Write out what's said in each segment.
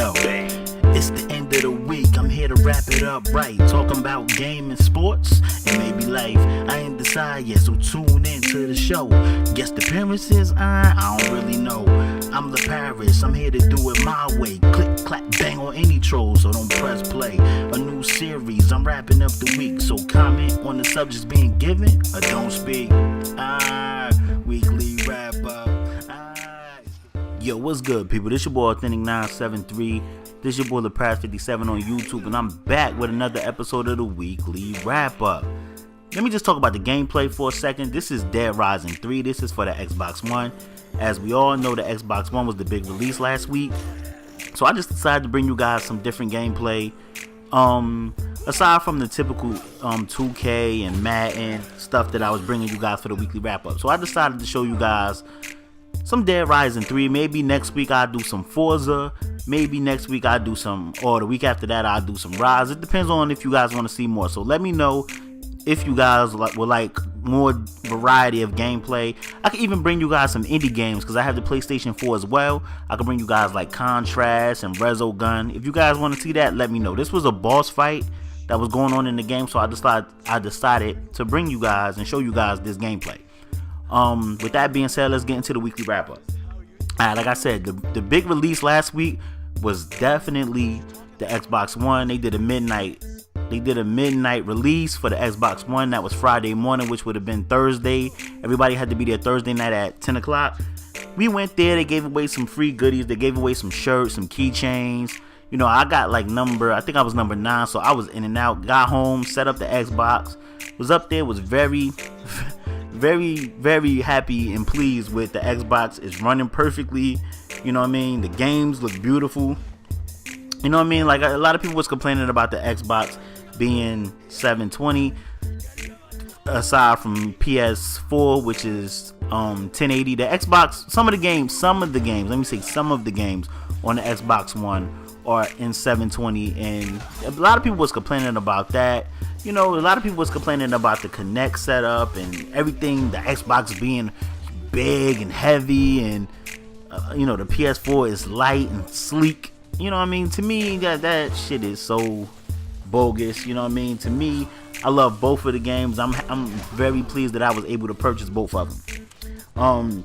Yo, it's the end of the week, I'm here to wrap it up right. Talking about game and sports, and maybe life. I ain't decide yet, so tune in to the show. Guest appearances, I don't really know. I'm the Paris, I'm here to do it my way. Click, clap, bang on any troll, so don't press play. A new series, I'm wrapping up the week, so comment on the subjects being given, or don't speak. Weekly wrap up. Yo, what's good, people? This your boy Authentic 973. This your boy the Past 57 on YouTube, and I'm back with another episode of the weekly wrap up. Let me just talk about the gameplay for a second. This is Dead Rising 3. This is for the Xbox One. As we all know, the Xbox One was the big release last week, so I just decided to bring you guys some different gameplay. Aside from the typical 2K and Madden stuff that I was bringing you guys for the weekly wrap up, so I decided to show you guys some Dead Rising 3. Maybe next week I'll do some Forza. Maybe next week I'll do some, or the week after that I'll do some Rise. It depends on if you guys want to see more. So let me know if you guys would like more variety of gameplay. I can even bring you guys some indie games because I have the PlayStation 4 as well. I can bring you guys like Contrast and Resogun. If you guys want to see that, let me know. This was a boss fight that was going on in the game, so I decided to bring you guys and show you guys this gameplay. With that being said, let's get into the weekly wrap up. Alright, like I said, the big release last week was definitely the Xbox One. They did a midnight release for the Xbox One. That was Friday morning, which would have been Thursday. Everybody had to be there Thursday night at 10 o'clock. We went there. They gave away some free goodies. They gave away some shirts, some keychains. You know, I got like I think I was number 9, so I was in and out. Got home, set up the Xbox, was up there, was very very happy and pleased with the Xbox. It's running perfectly, you know what I mean? The games look beautiful, you know what I mean? Like, a lot of people was complaining about the Xbox being 720, aside from PS4, which is 1080. The Xbox, some of the games on the Xbox One are in 720, and a lot of people was complaining about that. You know, a lot of people was complaining about the Kinect setup and everything, the Xbox being big and heavy, and you know, the PS4 is light and sleek. You know what I mean? To me, that shit is so bogus. You know what I mean? To me, I love both of the games. I'm very pleased that I was able to purchase both of them.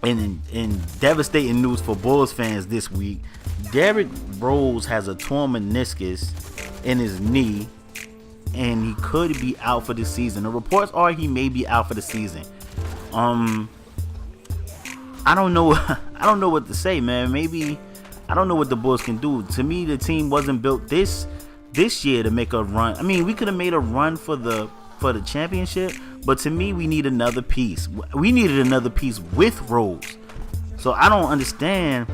And devastating news for Bulls fans this week: Derrick Rose has a torn meniscus in his knee, and he could be out for the season. The reports are he may be out for the season. I don't know. I don't know what to say, man. Maybe I don't know what the Bulls can do. To me, the team wasn't built this year to make a run. I mean, we could have made a run for the championship, but to me, we need another piece. We needed another piece with Rose. So I don't understand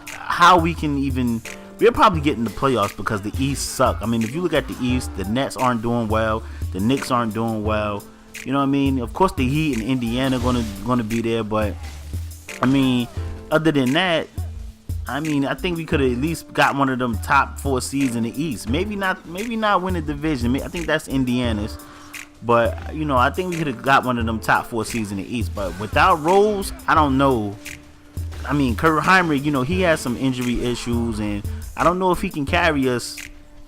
how we can even. We're probably getting the playoffs because the East suck. I mean, if you look at the East, the Nets aren't doing well. The Knicks aren't doing well. You know what I mean? Of course, the Heat and Indiana gonna be there, but I mean, other than that, I mean, I think we could have at least got one of them top 4 seeds in the East. Maybe not win the division. I think that's Indiana's. But, you know, I think we could have got one of them top 4 seeds in the East. But without Rose, I don't know. I mean, Kurt Heinrich, you know, he has some injury issues, and I don't know if he can carry us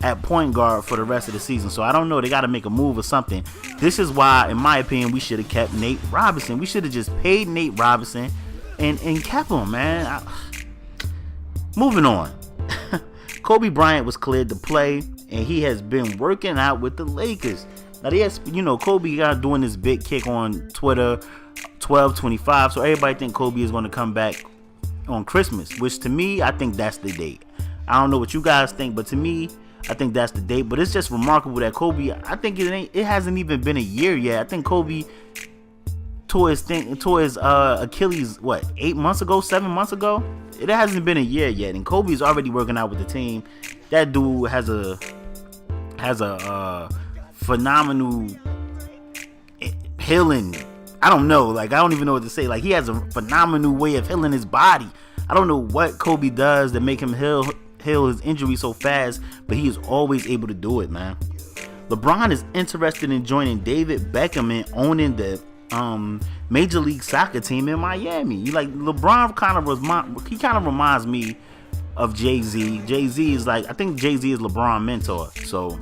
at point guard for the rest of the season. So I don't know. They got to make a move or something. This is why, in my opinion, we should have kept Nate Robinson. We should have just paid Nate Robinson and kept him, man. Moving on. Kobe Bryant was cleared to play, and he has been working out with the Lakers. Now, you know, Kobe got doing this big kick on Twitter, 12/25. So everybody think Kobe is going to come back on Christmas, which to me, I think that's the date. I don't know what you guys think, but to me, I think that's the date. But it's just remarkable that Kobe, I think it hasn't even been a year yet. I think Kobe tore his Achilles, 7 months ago? It hasn't been a year yet, and Kobe's already working out with the team. That dude has a phenomenal healing. I don't know, like, I don't even know what to say. Like, he has a phenomenal way of healing his body. I don't know what Kobe does that make him heal his injury so fast, but he is always able to do it, man. LeBron is interested in joining David Beckham and owning the Major League Soccer team in Miami. LeBron kind of reminds me of Jay-Z. Jay-Z is like, I think Jay-Z is LeBron's mentor. So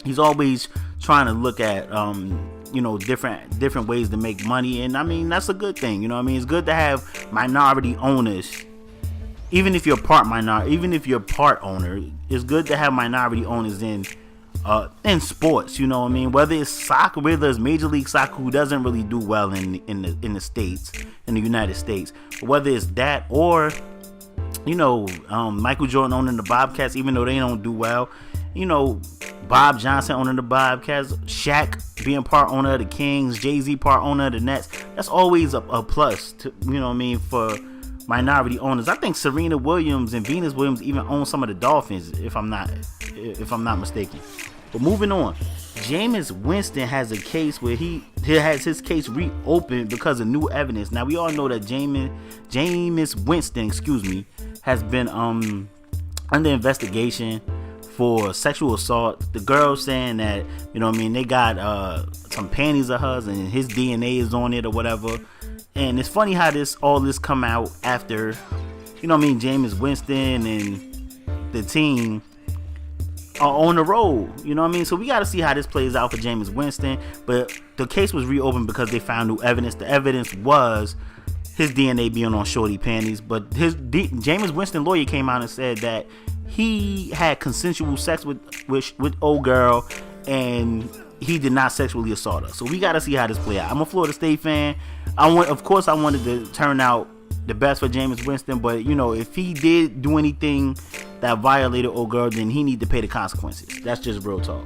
he's always trying to look at different ways to make money, and I mean that's a good thing. You know what I mean? It's good to have minority owners. Even if you're part owner, it's good to have minority owners in sports. You know what I mean? Whether it's soccer, whether it's Major League Soccer, who doesn't really do well in the States, in the United States, but whether it's that or Michael Jordan owning the Bobcats, even though they don't do well. Bob Johnson owning the Bobcats, Shaq being part owner of the Kings, Jay-Z part owner of the Nets. That's always a plus to, for minority owners. I think Serena Williams and Venus Williams even own some of the Dolphins, if I'm not mistaken. But moving on, Jameis Winston has a case where he has his case reopened because of new evidence. Now we all know that Jameis Winston, has been under investigation for sexual assault. The girl saying that, they got some panties of hers and his DNA is on it or whatever. And it's funny how all this come out after, Jameis Winston and the team are on the road. So we got to see how this plays out for Jameis Winston. But the case was reopened because they found new evidence. The evidence was his DNA being on shorty panties. But Jameis Winston lawyer came out and said that he had consensual sex with old girl, and he did not sexually assault her. So we got to see how this play out. I'm a Florida State fan. I wanted to turn out the best for Jameis Winston, but if he did do anything that violated old girl, then he need to pay the consequences. That's just real talk.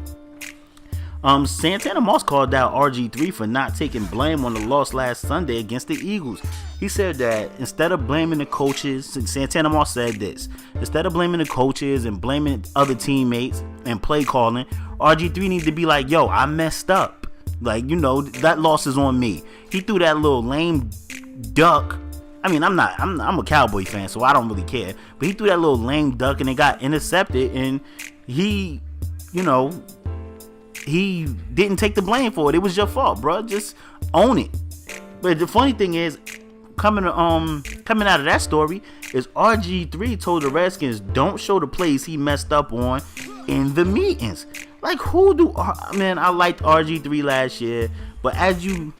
Santana Moss called out RG3 for not taking blame on the loss last Sunday against the Eagles. He said that instead of blaming the coaches, Santana Moss said this, instead of blaming the coaches and blaming other teammates and play calling, RG3 needs to be like, yo, I messed up. Like, that loss is on me. He threw that little lame duck. I mean, I'm a Cowboy fan, so I don't really care. But he threw that little lame duck and it got intercepted, and he didn't take the blame for it. It was your fault, bro. Just own it. But the funny thing is, coming out of that story, is RG3 told the Redskins don't show the plays he messed up on in the meetings. Like, I liked RG3 last year, but as you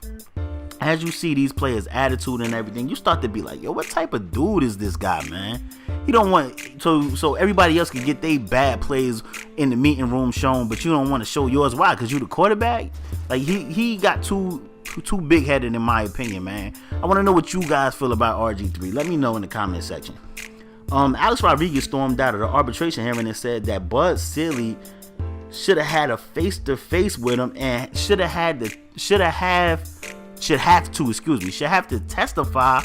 see these players' attitude and everything, you start to be like, yo, what type of dude is this guy, man? You don't want so everybody else can get their bad plays in the meeting room shown, but you don't want to show yours. Why? Because you the quarterback? Like, he got too big headed, in my opinion, man. I want to know what you guys feel about RG3. Let me know in the comment section. Alex Rodriguez stormed out of the arbitration hearing and said that Bud Selig should have had a face-to-face with him and should have to testify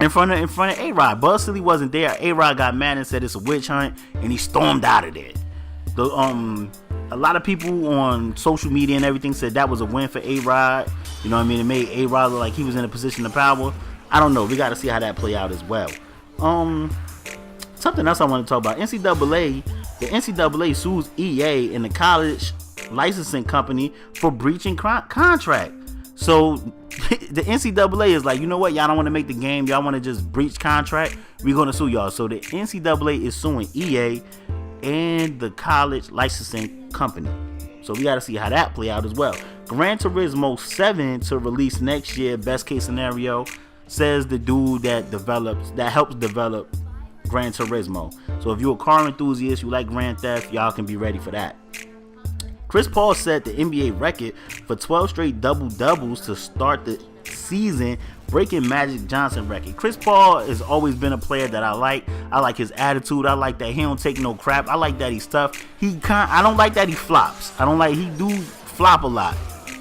in front of A-Rod. Bud Selig wasn't there. A-Rod got mad and said it's a witch hunt, and he stormed out of there. A lot of people on social media and everything said that was a win for A-Rod. You know what I mean? It made A-Rod look like he was in a position of power. I don't know. We got to see how that play out as well. Something else I want to talk about. The NCAA sues EA and the college licensing company for breaching contract. So the NCAA is like, you know what? Y'all don't want to make the game. Y'all want to just breach contract. We're going to sue y'all. So the NCAA is suing EA and the college licensing company. So we got to see how that play out as well. Gran Turismo 7 to release next year. Best case scenario, says the dude that helps develop Gran Turismo. So if you're a car enthusiast, you like Grand Theft, y'all can be ready for that. Chris Paul set the NBA record for 12 straight double-doubles to start the season, breaking Magic Johnson record. Chris Paul has always been a player that I like. I like his attitude. I like that he don't take no crap. I like that he's tough. I don't like that he flops. He do flop a lot.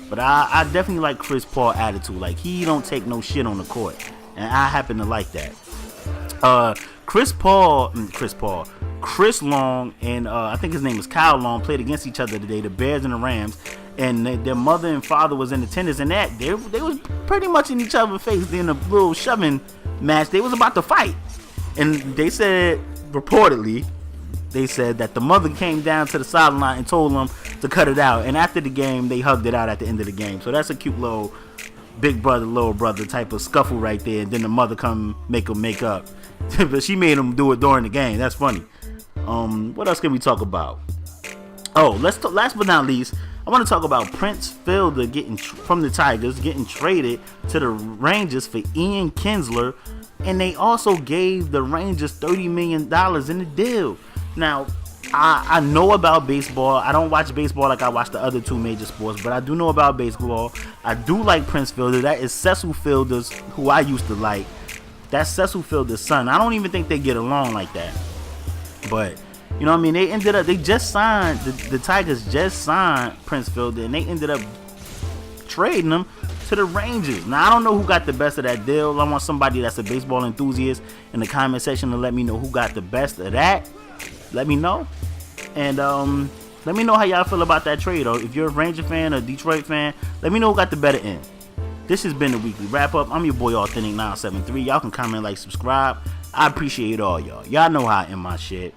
But I definitely like Chris Paul attitude. Like, he don't take no shit on the court. And I happen to like that. Chris Long and I think his name is Kyle Long played against each other today, the Bears and the Rams, and their mother and father was in attendance, and that they was pretty much in each other's face in a little shoving match. They was about to fight, and they said reportedly that the mother came down to the sideline and told them to cut it out, and after the game they hugged it out at the end of the game. So that's a cute little big brother, little brother type of scuffle right there, and then the mother come make them make up. But she made them do it during the game. That's funny. What else can we talk about? Oh, last but not least, I want to talk about Prince Fielder from the Tigers getting traded to the Rangers for Ian Kinsler, and they also gave the Rangers $30 million in the deal. Now, I know about baseball. I don't watch baseball like I watch the other two major sports, but I do know about baseball. I do like Prince Fielder. That is Cecil Fielder's, who I used to like. That's Cecil Fielder's son. I don't even think they get along like that. But you know what I mean? They just signed, the Tigers just signed Prince Fielder, and they ended up trading him to the Rangers. Now, I don't know who got the best of that deal. I want somebody that's a baseball enthusiast in the comment section to let me know who got the best of that. Let me know. And let me know how y'all feel about that trade. Or if you're a Ranger fan or Detroit fan, let me know who got the better end. This has been the weekly wrap up. I'm your boy Authentic 973. Y'all can comment, like, subscribe. I appreciate all y'all. Y'all know how I end my shit.